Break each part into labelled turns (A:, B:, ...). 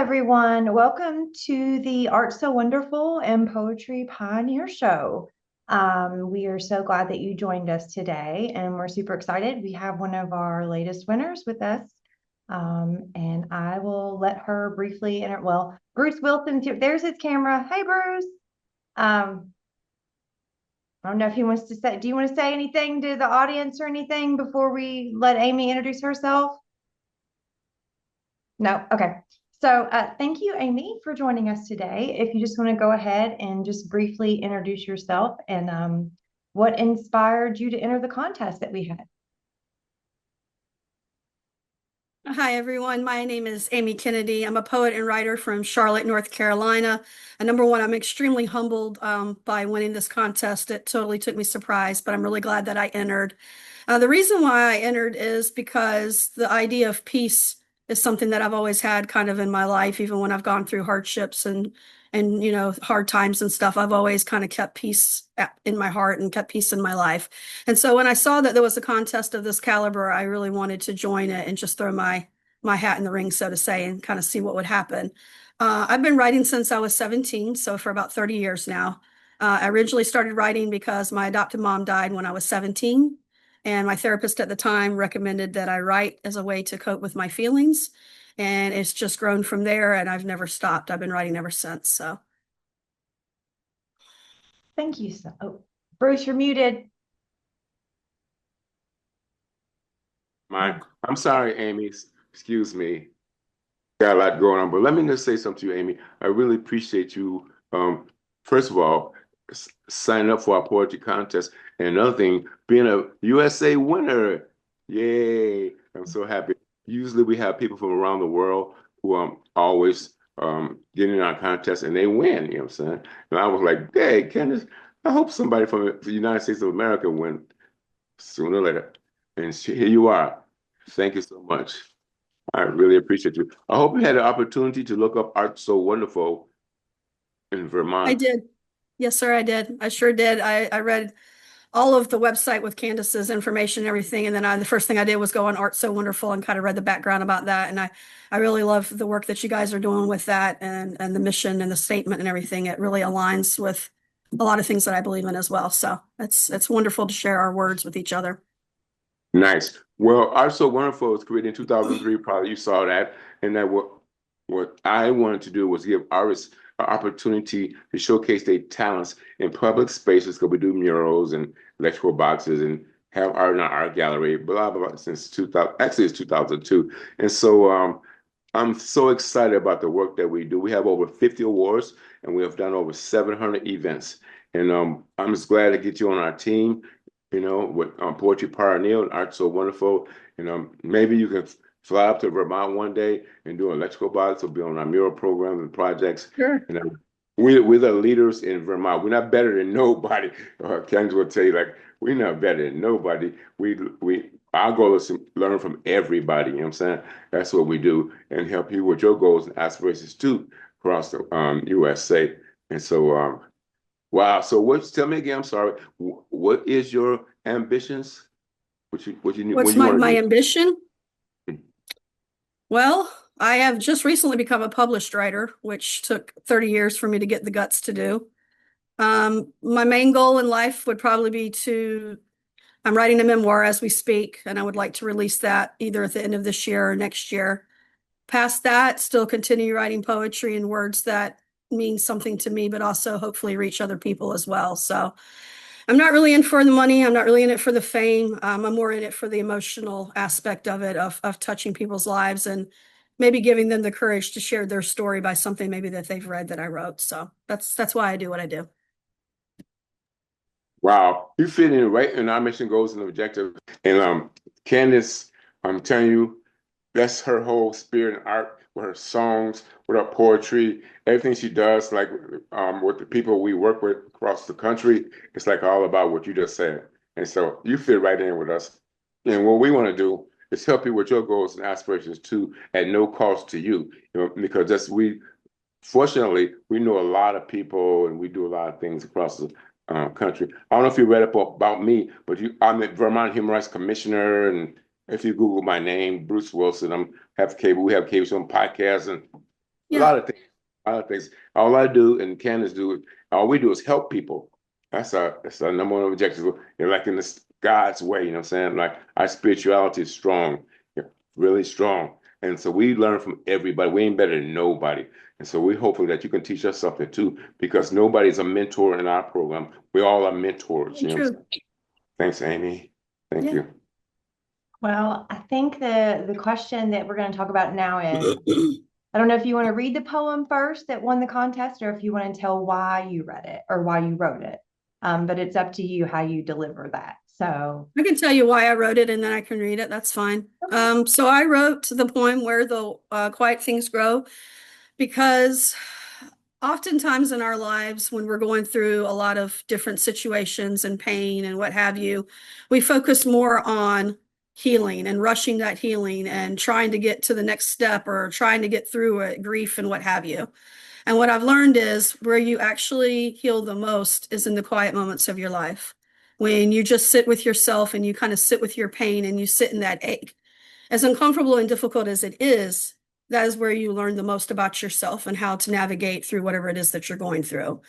A: everyone. Welcome to the Art So Wonderful and Poetry Pioneer Show. We are so glad that you joined us today, and we're super excited. We have one of our latest winners with us, and I will let her briefly enter. Well, Bruce Wilson, there's his camera. Hey, Bruce. I don't know if he wants to say, do you want to say anything to the audience or anything before we let Amy introduce herself? No? Okay. So thank you, Amy, for joining us today. If you just want to go ahead and just briefly introduce yourself and what inspired you to enter the contest that we had.
B: Hi, everyone. My name is Amy Kennedy. I'm a poet and writer from Charlotte, North Carolina. And number one, I'm extremely humbled by winning this contest. It totally took me surprise, but I'm really glad that I entered. The reason why I entered is because the idea of peace is something that I've always had kind of in my life, even when I've gone through hardships and hard times and stuff. I've always kind of kept peace in my heart and kept peace in my life. And so when I saw that there was a contest of this caliber, I really wanted to join it and just throw my hat in the ring, so to say, and kind of see what would happen. I've been writing since I was 17, so for about 30 years now. I originally started writing because my adopted mom died when I was 17, and my therapist at the time recommended that I write as a way to cope with my feelings. And it's just grown from there, and I've never stopped. I've been writing ever since. So
A: Thank you. Bruce, you're muted.
C: I'm sorry, Amy. Excuse me. Got a lot going on, but let me just say something to you, Amy. I really appreciate you. First of all, signing up for our poetry contest, and another thing, being a USA winner. Yay! I'm so happy. Usually, we have people from around the world who always get in our contest and they win. You know what I'm saying? And I was like, "Hey, Candace, I hope somebody from the United States of America win sooner or later." And here you are. Thank you so much. I really appreciate you. I hope you had the opportunity to look up Art So Wonderful in
B: I
C: Vermont.
B: did. Yes, sir, I did. I sure did. I read all of the website with Candace's information and everything. And then the first thing I did was go on Art So Wonderful and kind of read the background about that. And I really love the work that you guys are doing with that and the mission and the statement and everything. It really aligns with a lot of things that I believe in as well. So it's wonderful to share our words with each other.
C: Nice. Well, Art So Wonderful was created in 2003. Probably you saw that. And that what I wanted to do was give artists an opportunity to showcase their talents in public spaces. Because we do murals and electrical boxes and have art in our art gallery, blah, blah, blah, since 2000. Actually, it's 2002. And so I'm so excited about the work that we do. We have over 50 awards and we have done over 700 events. And I'm just glad to get you on our team, with Poetry Pioneer and Art So Wonderful. Maybe you can fly up to Vermont one day and do an electrical box or be on our mural programs and projects.
B: Sure.
C: We're the leaders in Vermont. We're not better than nobody. Candace will tell you, like, we're not better than nobody. Our goal is to learn from everybody. You know what I'm saying? That's what we do, and help you with your goals and aspirations too across the USA. And so, wow. So, tell me again. I'm sorry. What is your ambitions? What
B: What's
C: you want to
B: my
C: do?
B: ambition? Well, I have just recently become a published writer, which took 30 years for me to get the guts to do. My main goal in life would probably be I'm writing a memoir as we speak, and I would like to release that either at the end of this year or next year. Past that, still continue writing poetry and words that mean something to me, but also hopefully reach other people as well. So I'm not really in for the money. I'm not really in it for the fame. I'm more in it for the emotional aspect of it, of touching people's lives and maybe giving them the courage to share their story by something maybe that they've read that I wrote. So that's why I do what I do.
C: Wow, you fit in right in our mission, goals, and objectives. And Candace, I'm telling you, that's her whole spirit and art with her songs, with her poetry, everything she does, like with the people we work with across the country. It's like all about what you just said. And so you fit right in with us. And what we want to do is help you with your goals and aspirations too, at no cost to you. Because fortunately, we know a lot of people and we do a lot of things across the country. I don't know if you read up about me, but I'm a Vermont Human Rights Commissioner, and if you Google my name, Bruce Wilson, we have cable on podcasts, and A lot of things. A lot of things. All I do and Candace do, all we do is help people. That's our number one objective. You're like in this God's way, you know what I'm saying? Like our spirituality is strong, really strong. And so we learn from everybody. We ain't better than nobody. And so we hopefully that you can teach us something too, because nobody's a mentor in our program. We all are mentors. You know what I'm
B: True.
C: saying? Thanks, Amy. Thank
B: Yeah.
C: you.
A: Well, I think the question that we're going to talk about now is, I don't know if you want to read the poem first that won the contest, or if you want to tell why you read it or why you wrote it. But it's up to you how you deliver that. So
B: I can tell you why I wrote it and then I can read it. That's fine. So I wrote the poem Where the Quiet Things Grow because oftentimes in our lives, when we're going through a lot of different situations and pain and what have you, we focus more on healing and rushing that healing and trying to get to the next step or trying to get through it, grief and what have you. And what I've learned is where you actually heal the most is in the quiet moments of your life. When you just sit with yourself and you kind of sit with your pain and you sit in that ache. As uncomfortable and difficult as it is, that is where you learn the most about yourself and how to navigate through whatever it is that you're going through.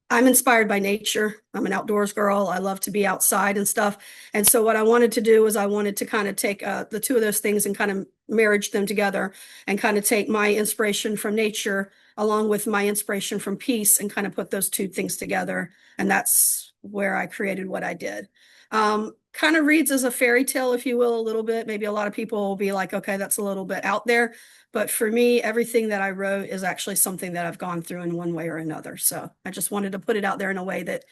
B: I'm inspired by nature. I'm an outdoors girl. I love to be outside and stuff. And so what I wanted to do was I wanted to kind of take the two of those things and kind of marriage them together and kind of take my inspiration from nature along with my inspiration from peace and kind of put those two things together. And that's where I created what I did. Kind of reads as a fairy tale, if you will, a little bit. Maybe a lot of people will be like, okay, that's a little bit out there. But for me, everything that I wrote is actually something that I've gone through in one way or another. So I just wanted to put it out there in a way that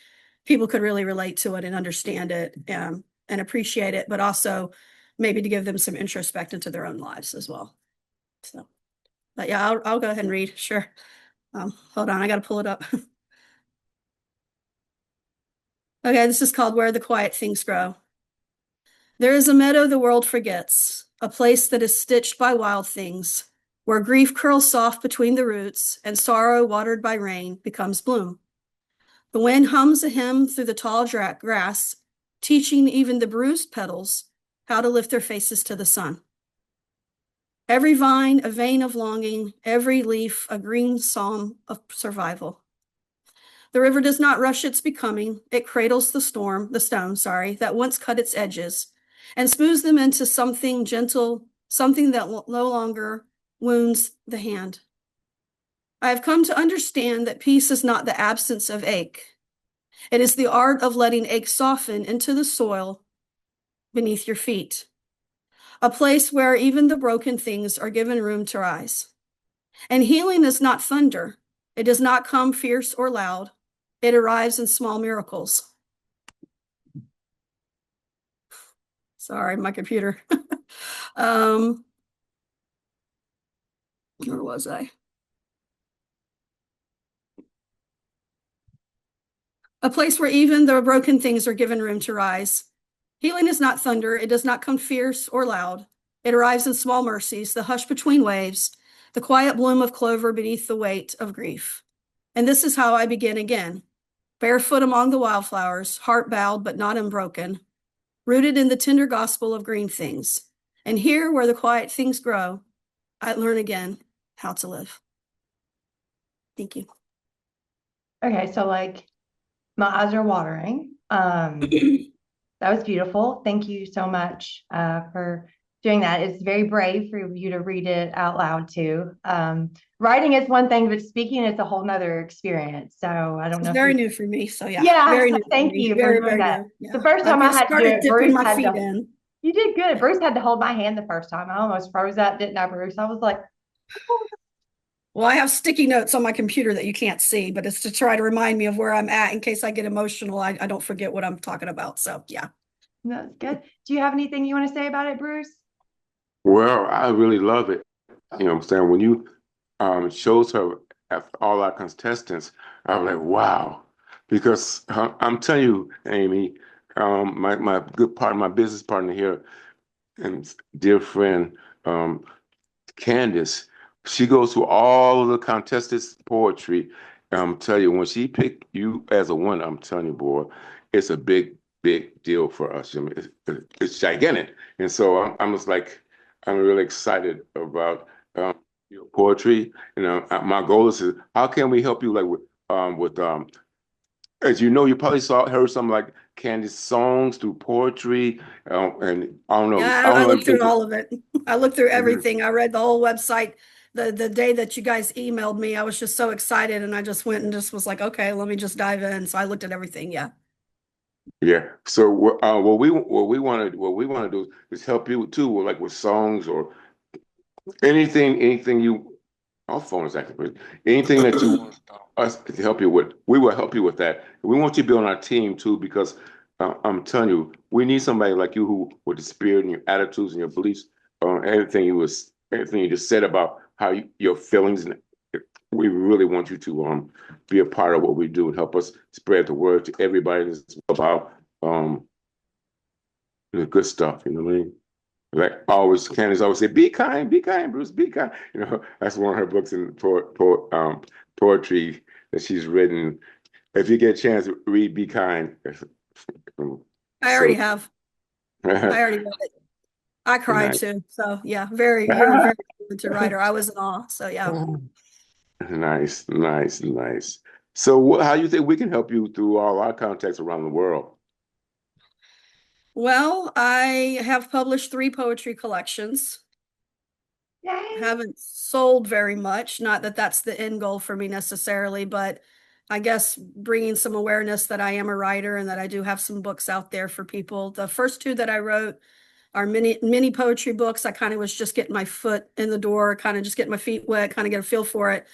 B: people could really relate to it and understand it and appreciate it, but also maybe to give them some introspect into their own lives as well. So, but yeah, I'll go ahead and read. Sure. Hold on, I got to pull it up. Okay, this is called Where the Quiet Things Grow. There is a meadow the world forgets, a place that is stitched by wild things, where grief curls soft between the roots and sorrow watered by rain becomes bloom. The wind hums a hymn through the tall grass, teaching even the bruised petals how to lift their faces to the sun. Every vine a vein of longing, every leaf a green psalm of survival. The river does not rush its becoming, it cradles the stone, that once cut its edges, and smooths them into something gentle, something that no longer wounds the hand. I have come to understand that peace is not the absence of ache. It is the art of letting ache soften into the soil beneath your feet, a place where even the broken things are given room to rise. And healing is not thunder. It does not come fierce or loud. It arrives in small miracles. Sorry, my computer. Where was I? A place where even the broken things are given room to rise. Healing is not thunder. It does not come fierce or loud. It arrives in small mercies, the hush between waves, the quiet bloom of clover beneath the weight of grief. And this is how I begin again. Barefoot among the wildflowers, heart bowed but not unbroken, rooted in the tender gospel of green things. And here where the quiet things grow, I learn again how to live. Thank you.
A: okay, so like my eyes are watering. That was beautiful. Thank you so much for doing that. It's very brave for you to read it out loud too. Writing is one thing, but speaking is a whole nother experience. So I don't know.
B: It's very new for me. So yeah.
A: Yeah,
B: Very
A: so
B: new.
A: thank you for doing that.
B: Yeah.
A: The first time I had to do it,
B: dipping
A: Bruce
B: my
A: had
B: feet
A: to.
B: in.
A: You did good. Bruce had to hold my hand the first time. I almost froze up, didn't I, Bruce? I was like,
B: Well, I have sticky notes on my computer that you can't see, but it's to try to remind me of where I'm at in case I get emotional. I don't forget what I'm talking about. So yeah.
A: that's good. Do you have anything you want to say about it, Bruce?
C: Well, I really love it. You know what I'm saying? When you shows her after all our contestants, I was like, wow. Because I'm telling you, Amy, my good partner, my business partner here, and dear friend, Candace, she goes through all of the contestants' poetry. I'm telling you, when she picked you as a winner, I'm telling you, boy, it's a big, big deal for us. I mean, it's gigantic. And so I'm just like, I'm really excited about your poetry. My goal is how can we help you like with as you know, you probably heard some like Candace songs through poetry, and
B: Yeah,
C: I don't
B: I
C: know
B: looked through
C: everything.
B: all of it. I looked through
C: Mhm.
B: everything. I read the whole website. The day that you guys emailed me, I was just so excited and I just went and just was like, okay, let me just dive in. So I looked at everything. Yeah.
C: Yeah. So what we want to do is help you too, like with songs or anything you. Our phone is active. Anything that you want us to help you with, we will help you with that. We want you to be on our team too, because I'm telling you, we need somebody like you who, with the spirit and your attitudes and your beliefs, everything you just said about how your feelings, and we really want you to be a part of what we do and help us spread the word to everybody about the good stuff. You know what I mean? Like always, Candace always say, be kind, Bruce, be kind." That's one of her books in poetry that she's written. If you get a chance, read "Be Kind."
B: I already
C: So
B: have. I already read it. I cried
C: nice,
B: too. So yeah, you're a very talented writer. I was in awe. So yeah.
C: nice, nice, nice. So, how you think we can help you through all our contacts around the world?
B: Well, I have published 3 poetry collections.
A: Yay.
B: Haven't sold very much. Not that that's the end goal for me necessarily, but I guess bringing some awareness that I am a writer and that I do have some books out there for people. The first 2 that I wrote are mini poetry books. I kind of was just getting my foot in the door, kind of just getting my feet wet, kind of get a feel for it.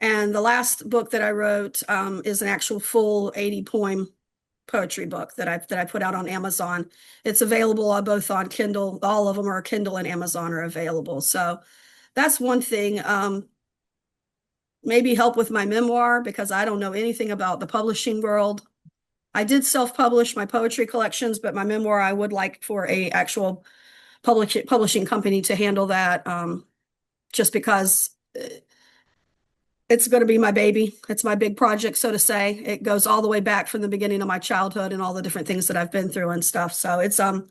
B: And the last book that I wrote is an actual full 80 poem poetry book that I put out on Amazon. It's available both on Kindle. All of them are Kindle and Amazon are available. So that's one thing. Maybe help with my memoir because I don't know anything about the publishing world. I did self-publish my poetry collections, but my memoir I would like for a actual publishing company to handle that. Just because it's going to be my baby. It's my big project, so to say. It goes all the way back from the beginning of my childhood and all the different things that I've been through and stuff. So it's a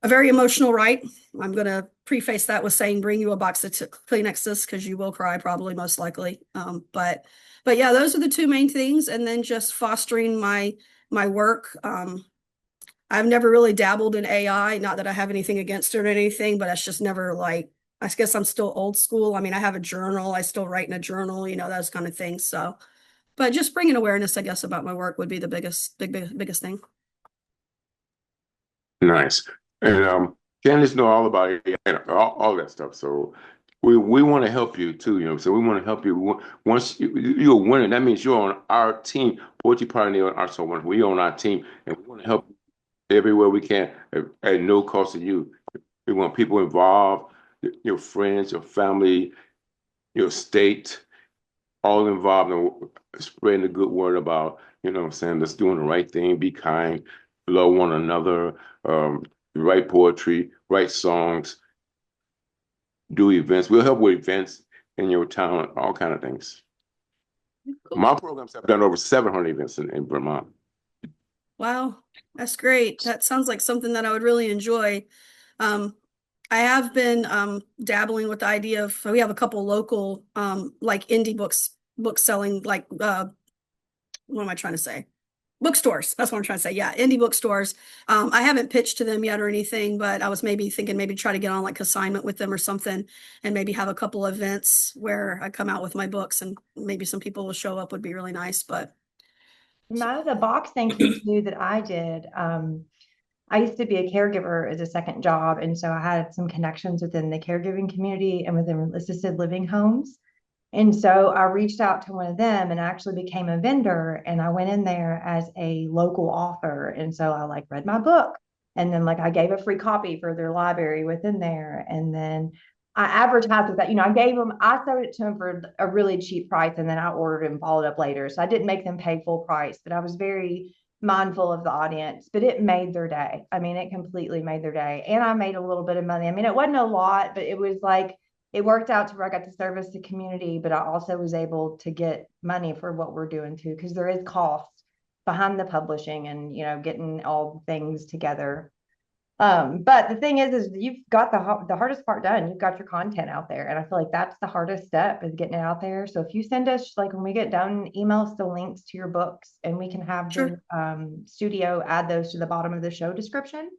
B: very emotional write. I'm going to preface that with saying, bring you a box of Kleenexes because you will cry probably most likely. But yeah, those are the 2 main things. And then just fostering my work. I've never really dabbled in AI. Not that I have anything against it or anything, but it's just never like, I guess I'm still old school. I mean, I have a journal. I still write in a journal, those kind of things. So, but just bringing awareness, I guess, about my work would be the biggest thing.
C: Nice. And Candace know all about it, all that stuff. So we want to help you too, So we want to help you. Once you're a winner, that means you're on our team. Poetry Pioneer and Arts One. We're on our team, and we want to help you everywhere we can at no cost to you. We want people involved, your friends, your family, your state, all involved in spreading the good word about, what I'm saying, let's doing the right thing, be kind, love one another, um, write poetry, write songs, do events. We'll help with events in your town, all kind of things.
B: Cool.
C: My programs have done over 700 events in Vermont.
B: Wow, that's great. That sounds like something that I would really enjoy. Um, I have been dabbling with the idea of we have a couple local like indie book selling like what am I trying to say? Bookstores. That's what I'm trying to say. Yeah, indie bookstores. I haven't pitched to them yet or anything, but I was maybe thinking maybe try to get on like assignment with them or something and maybe have a couple events where I come out with my books and maybe some people will show up would be really nice. But
A: The box thinking too that I did. I used to be a caregiver as a second job, and so I had some connections within the caregiving community and within assisted living homes. And so I reached out to one of them and actually became a vendor. And I went in there as a local author. And so I like read my book. And then like I gave a free copy for their library within there. And then I advertised with that. I sold it to them for a really cheap price. And then I ordered and followed up later. So I didn't make them pay full price, but I was very mindful of the audience. But it made their day. I mean, it completely made their day. And I made a little bit of money. I mean, it wasn't a lot, but it was like, it worked out to where I got to service the community, but I also was able to get money for what we're doing too, because there is cost behind the publishing and getting all things together. But the thing is you've got the hardest part done. You've got your content out there, and I feel like that's the hardest step is getting it out there. So if you send us, like when we get done, email us the links to your books, and we can have
B: Sure.
A: the studio add those to the bottom of the show description.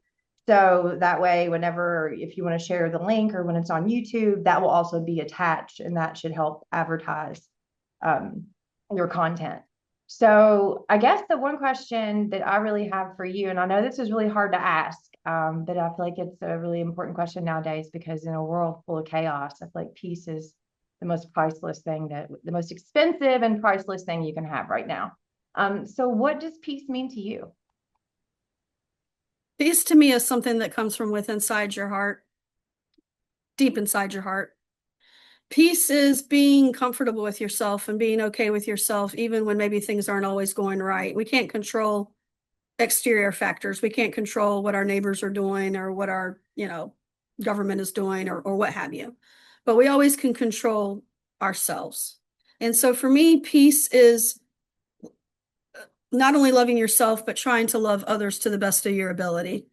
A: So that way, whenever if you want to share the link or when it's on YouTube, that will also be attached, and that should help advertise um, your content. So I guess the one question that I really have for you, and I know this is really hard to ask, but I feel like it's a really important question nowadays because in a world full of chaos, I feel like peace is the most priceless thing the most expensive and priceless thing you can have right now. So what does peace mean to you?
B: Peace to me is something that comes from within inside your heart, deep inside your heart. Peace is being comfortable with yourself and being okay with yourself, even when maybe things aren't always going right. We can't control exterior factors. We can't control what our neighbors are doing or what our, government is doing or what have you. But we always can control ourselves. And so for me, peace is not only loving yourself, but trying to love others to the best of your ability,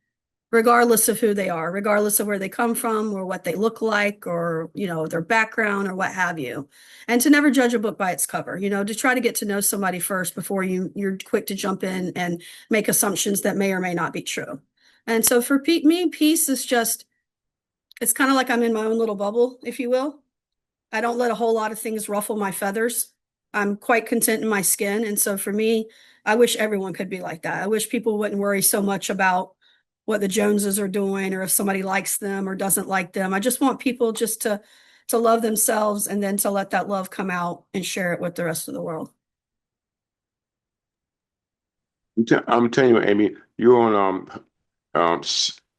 B: regardless of who they are, regardless of where they come from or what they look like or, their background or what have you. And to never judge a book by its cover, to try to get to know somebody first before you're quick to jump in and make assumptions that may or may not be true. And so for me, peace is just, it's kind of like I'm in my own little bubble, if you will. I don't let a whole lot of things ruffle my feathers. I'm quite content in my skin. And so for me, I wish everyone could be like that. I wish people wouldn't worry so much about what the Joneses are doing or if somebody likes them or doesn't like them. I just want people just to love themselves and then to let that love come out and share it with the rest of the world.
C: I'm telling you, Amy, you're on um,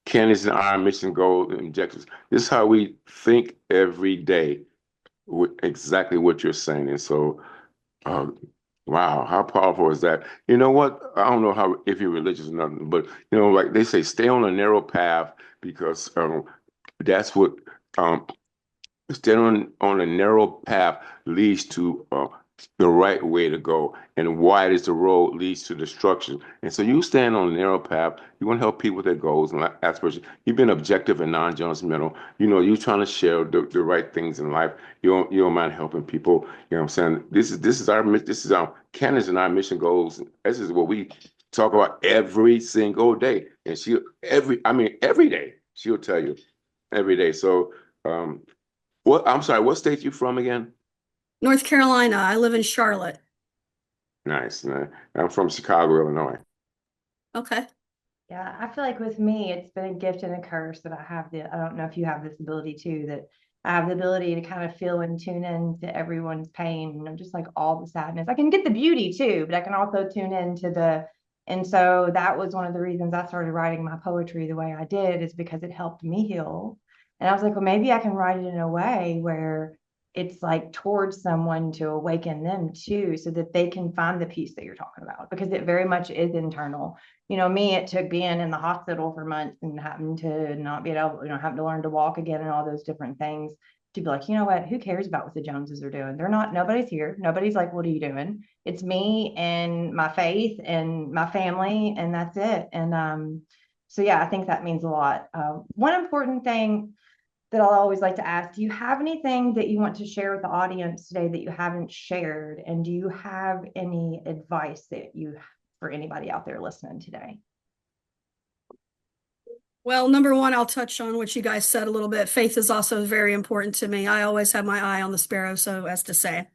C: Candace and I mission goals and objectives. This is how we think every day with exactly what you're saying. And so, um, wow, how powerful is that? You know what? I don't know how if you're religious or nothing, but like they say, stay on a narrow path because that's what um, staying on a narrow path leads to the right way to go, and wide is the road leads to destruction. And so you stand on a narrow path. You want to help people with their goals and aspirations. You've been objective and non-judgmental. You're trying to share the right things in life. You don't mind helping people. You know what I'm saying? This is our Candace and our mission goals. This is what we talk about every single day. And every day she'll tell you every day. So I'm sorry, what state you from again?
B: North Carolina, I live in Charlotte.
C: Nice. I'm from Chicago, Illinois.
B: Okay.
A: Yeah, I feel like with me, it's been a gift and a curse that I don't know if you have this ability too, that I have the ability to kind of feel and tune in to everyone's pain and just like all the sadness. I can get the beauty too, but I can also tune into and so that was one of the reasons I started writing my poetry the way I did, is because it helped me heal. And I was like, well, maybe I can write it in a way where it's like towards someone to awaken them too, so that they can find the peace that you're talking about, because it very much is internal. Me, it took being in the hospital for months and having to not be able, having to learn to walk again and all those different things to be like, you know what, who cares about what the Joneses are doing? Nobody's here. Nobody's like, what are you doing? It's me and my faith and my family, and that's it. And so yeah, I think that means a lot. One important thing that I'll always like to ask, do you have anything that you want to share with the audience today that you haven't shared? And do you have any advice for anybody out there listening today?
B: Well, number one, I'll touch on what you guys said a little bit. Faith is also very important to me. I always have my eye on the sparrow, so as to say.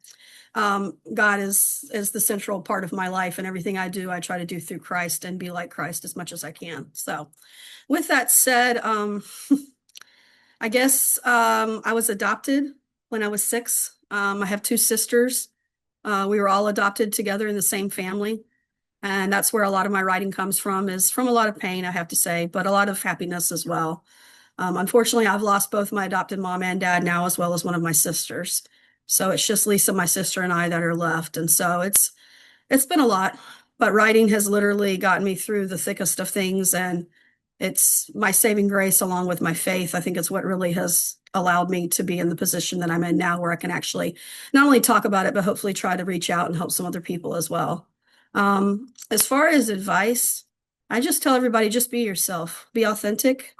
B: God is the central part of my life, and everything I do, I try to do through Christ and be like Christ as much as I can. So with that said, I guess I was adopted when I was 6. I have 2 sisters. We were all adopted together in the same family. And that's where a lot of my writing comes from, is from a lot of pain, I have to say, but a lot of happiness as well. Unfortunately, I've lost both my adopted mom and dad now, as well as one of my sisters. So it's just Lisa, my sister, and I that are left. And so it's been a lot, but writing has literally gotten me through the thickest of things. And it's my saving grace along with my faith. I think it's what really has allowed me to be in the position that I'm in now, where I can actually not only talk about it, but hopefully try to reach out and help some other people as well. As far as advice, I just tell everybody, just be yourself, be authentic,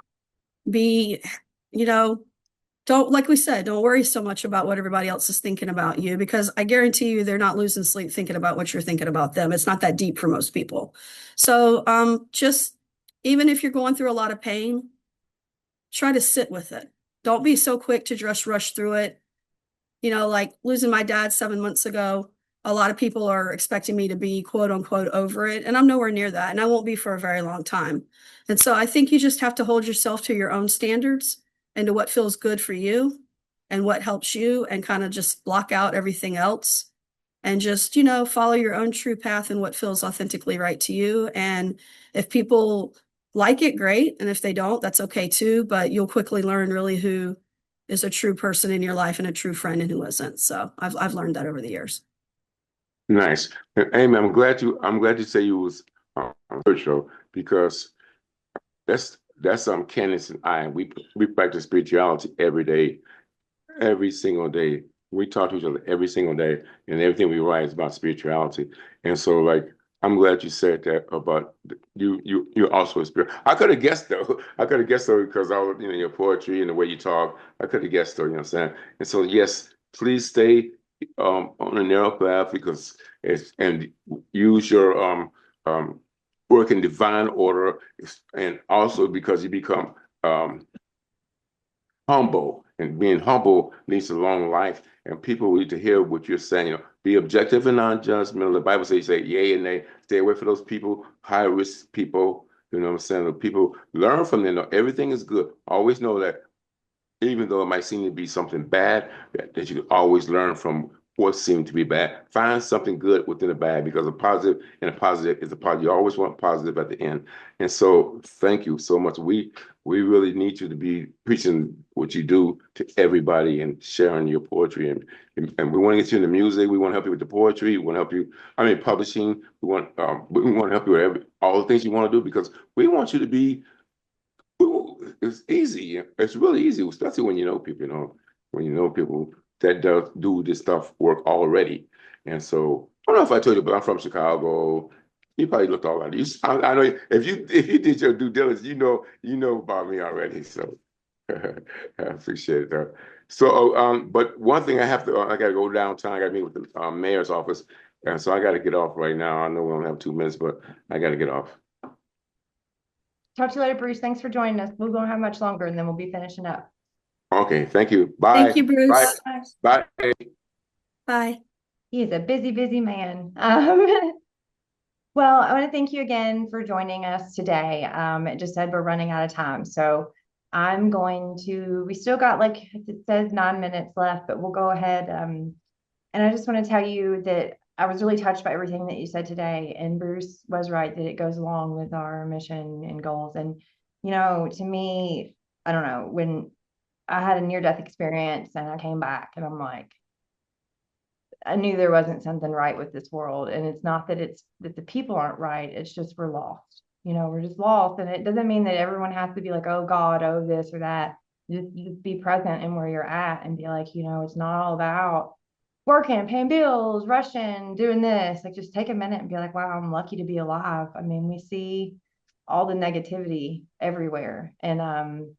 B: be, you know, don't, like we said, don't worry so much about what everybody else is thinking about you, because I guarantee you they're not losing sleep thinking about what you're thinking about them. It's not that deep for most people. So just, even if you're going through a lot of pain, try to sit with it. Don't be so quick to just rush through it. Like losing my dad 7 months ago, a lot of people are expecting me to be quote unquote over it. And I'm nowhere near that. And I won't be for a very long time. And so I think you just have to hold yourself to your own standards and to what feels good for you and what helps you, and kind of just block out everything else and just, follow your own true path and what feels authentically right to you. And if people like it, great. And if they don't, that's okay too. But you'll quickly learn really who is a true person in your life and a true friend and who isn't. So I've learned that over the years.
C: Nice. And Amy, I'm glad you say you was on the show, because that's Candace and I. We practice spirituality every day, every single day. We talk to each other every single day, and everything we write is about spirituality. And so, like, I'm glad you said that about you're also a spirit. I could have guessed though. I could have guessed though, because I was, your poetry and the way you talk. I could have guessed though. You know what I'm saying? And so, yes, please stay on a narrow path, because and use your work in divine order, and also because you become humble, and being humble leads to long life, and people need to hear what you're saying. Be objective and non-judgmental. The Bible says, say yay and nay. Stay away from those people, high risk people. You know what I'm saying? The people, learn from them. Everything is good. Always know that, even though it might seem to be something bad, that you can always learn from what seemed to be bad. Find something good within the bad, because a positive and a positive is a positive. You always want positive at the end. And so thank you so much. We really need you to be preaching what you do to everybody and sharing your poetry. And we want to get you into music. We want to help you with the poetry. We want to help you, publishing. We want to help you with all the things you want to do, because we want you to be. It's easy. It's really easy, especially when you know people. When you know people that do this stuff work already. And so I don't know if I told you, but I'm from Chicago. You probably looked all right. I know if you did your due diligence, you know about me already. So I appreciate that. So, but one thing I got to go downtown. I got to meet with the mayor's office, and so I got to get off right now. I know we only have 2 minutes, but I got to get off.
A: Talk to you later, Bruce. Thanks for joining us. We won't have much longer, and then we'll be finishing up.
C: Okay, thank you. Bye.
B: Thank you, Bruce.
C: Bye.
B: Bye.
A: He is a busy, busy man. Well, I want to thank you again for joining us today. It just said we're running out of time. So we still got, like it says, 9 minutes left, but we'll go ahead. And I just want to tell you that I was really touched by everything that you said today. And Bruce was right that it goes along with our mission and goals. And, to me, I don't know, when I had a near-death experience and I came back, and I'm like, I knew there wasn't something right with this world. And it's not that the people aren't right. It's just we're lost. We're just lost. And it doesn't mean that everyone has to be like, oh God, oh this or that. Just be present in where you're at and be like, it's not all about working, paying bills, rushing, doing this. Like, just take a minute and be like, wow, I'm lucky to be alive. I mean, we see all the negativity everywhere. And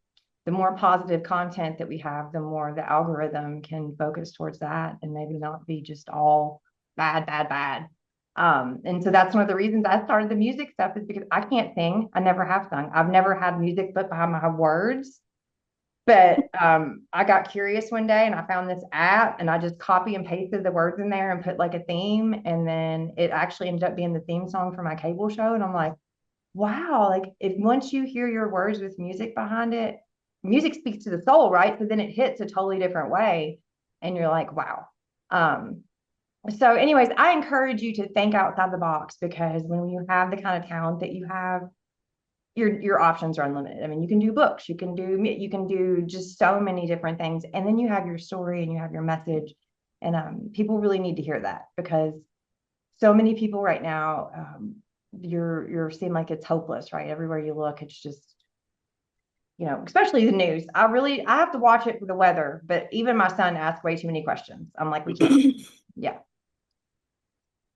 A: the more positive content that we have, the more the algorithm can focus towards that and maybe not be just all bad, bad, bad. And so that's one of the reasons I started the music stuff, is because I can't sing. I never have sung. I've never had music put behind my words. But I got curious one day and I found this app, and I just copy and pasted the words in there and put like a theme. And then it actually ended up being the theme song for my cable show. And I'm like, wow, like if once you hear your words with music behind it, music speaks to the soul, right? So then it hits a totally different way. And you're like, wow. So anyways, I encourage you to think outside the box, because when you have the kind of talent that you have, your options are unlimited. I mean, you can do books, you can do just so many different things. And then you have your story and you have your message. And people really need to hear that, because so many people right now, you're seeing like it's hopeless, right? Everywhere you look, it's just, especially the news. I have to watch it for the weather, but even my son asks way too many questions. I'm like, we can't. Yeah.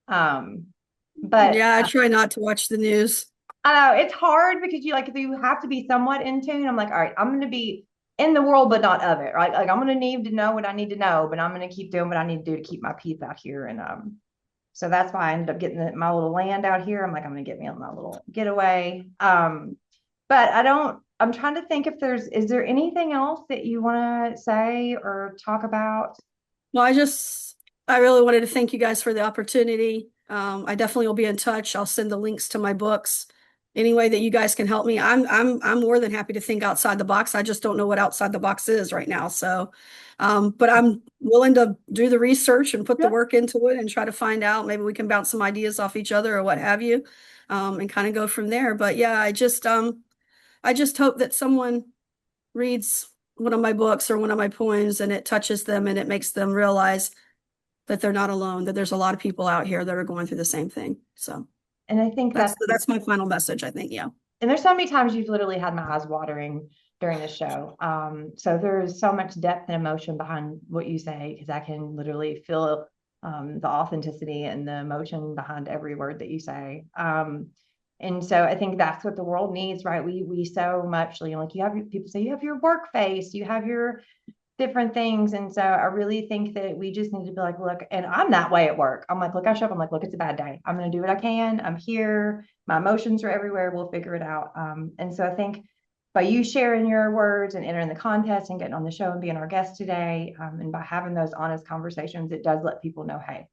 A: But
B: yeah, I try not to watch the news.
A: I know it's hard because you have to be somewhat in tune. I'm like, all right, I'm going to be in the world, but not of it, right? Like I'm going to need to know what I need to know, but I'm going to keep doing what I need to do to keep my peace out here. And so that's why I ended up getting my little land out here. I'm like, I'm going to get me on my little getaway. But I'm trying to think if is there anything else that you want to say or talk about?
B: Well, I really wanted to thank you guys for the opportunity. I definitely will be in touch. I'll send the links to my books. Any way that you guys can help me, I'm more than happy to think outside the box. I just don't know what outside the box is right now. So, but I'm willing to do the research and put the
A: Yep.
B: work into it and try to find out. Maybe we can bounce some ideas off each other or what have you, and kind of go from there. But yeah, I just hope that someone reads one of my books or one of my poems and it touches them and it makes them realize that they're not alone, that there's a lot of people out here that are going through the same thing. So
A: And I think
B: that's my final message, I think. Yeah.
A: and there's so many times you've literally had my eyes watering during the show. So there's so much depth and emotion behind what you say, because I can literally feel the authenticity and the emotion behind every word that you say. And so I think that's what the world needs, right? We so much, like you have people say you have your work face, you have your different things. And so I really think that we just need to be like, look, and I'm that way at work. I'm like, look, I show up. I'm like, look, it's a bad day. I'm going to do what I can. I'm here. My emotions are everywhere. We'll figure it out. And so I think by you sharing your words and entering the contest and getting on the show and being our guest today, and by having those honest conversations, it does let people know, hey,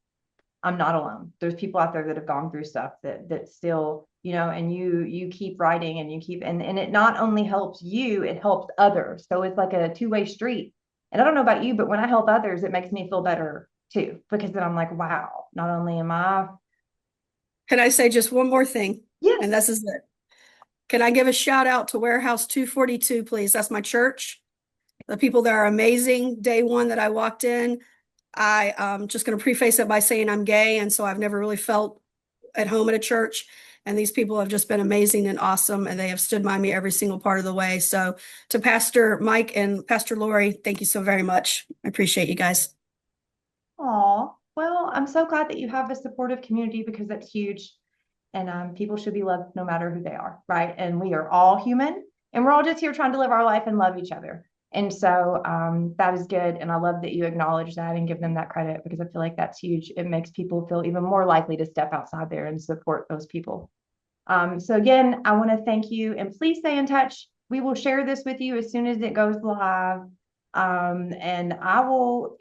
A: I'm not alone. There's people out there that have gone through stuff that still, and you keep writing and you keep, and it not only helps you, it helps others. So it's like a two-way street. And I don't know about you, but when I help others, it makes me feel better too, because then I'm like, wow, not only am I.
B: Can I say just one more thing?
A: Yes.
B: And this is it. Can I give a shout out to Warehouse 242, please? That's my church. The people there are amazing. Day one that I walked in, I'm just going to preface it by saying I'm gay. And so I've never really felt at home at a church. And these people have just been amazing and awesome. And they have stood by me every single part of the way. So to Pastor Mike and Pastor Lori, thank you so very much. I appreciate you guys.
A: Aw, well, I'm so glad that you have a supportive community, because that's huge. And people should be loved no matter who they are, right? And we are all human, and we're all just here trying to live our life and love each other. And so that is good. And I love that you acknowledge that and give them that credit, because I feel like that's huge. It makes people feel even more likely to step outside there and support those people. So again, I want to thank you, and please stay in touch. We will share this with you as soon as it goes live. And I will,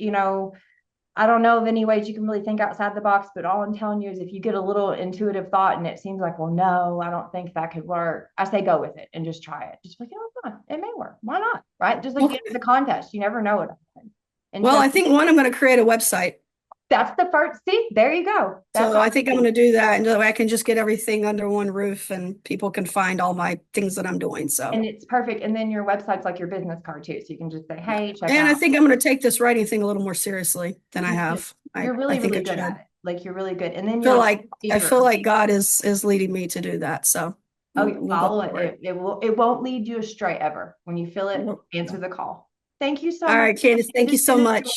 A: I don't know of any ways you can really think outside the box, but all I'm telling you is if you get a little intuitive thought and it seems like, well, no, I don't think that could work, I say go with it and just try it. Just like, it may work. Why not? Right? Just like the contest, you never know what happens. And
B: well,
A: so
B: I think I'm going to create a website.
A: that's the first. See, there you go.
B: So I think I'm going to do that, and I can just get everything under one roof, and people can find all my things that I'm doing. So
A: and it's perfect. And then your website's like your business card too, so you can just say, hey, check
B: and
A: out.
B: I think I'm going to take this writing thing a little more seriously than I have.
A: You're really,
B: I think
A: really good at it. Like you're really good. And then
B: I feel like God is leading me to do that. So
A: we'll follow it. It won't lead you astray ever. When you feel it, answer the call. Thank you so much.
B: All right, Candace, thank you so much.